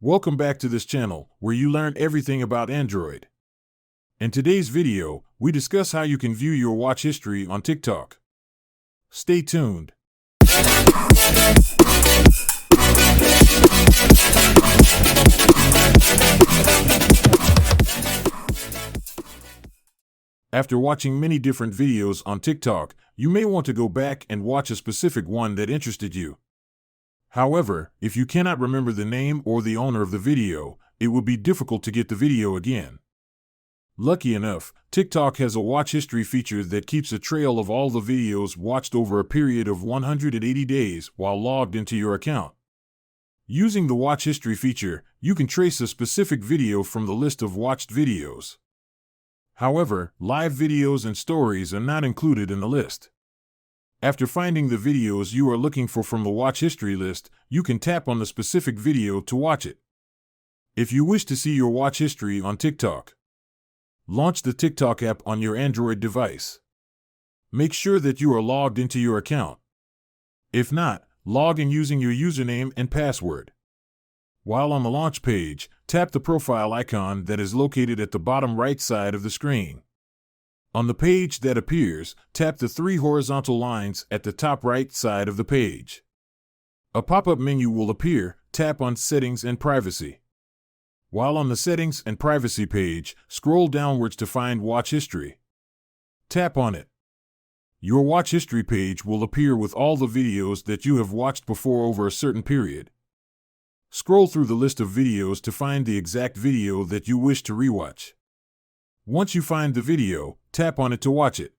Welcome back to this channel, where you learn everything about Android. In today's video, we discuss how you can view your watch history on TikTok. Stay tuned. After watching many different videos on TikTok, you may want to go back and watch a specific one that interested you. However, if you cannot remember the name or the owner of the video, it will be difficult to get the video again. Lucky enough, TikTok has a watch history feature that keeps a trail of all the videos watched over a period of 180 days while logged into your account. Using the watch history feature, you can trace a specific video from the list of watched videos. However, live videos and stories are not included in the list. After finding the videos you are looking for from the watch history list, you can tap on the specific video to watch it. If you wish to see your watch history on TikTok, launch the TikTok app on your Android device. Make sure that you are logged into your account. If not, log in using your username and password. While on the launch page, tap the profile icon that is located at the bottom right side of the screen. On the page that appears, tap the three horizontal lines at the top right side of the page. A pop-up menu will appear. Tap on Settings and Privacy. While on the Settings and Privacy page, scroll downwards to find Watch History. Tap on it. Your Watch History page will appear with all the videos that you have watched before over a certain period. Scroll through the list of videos to find the exact video that you wish to rewatch. Once you find the video, tap on it to watch it.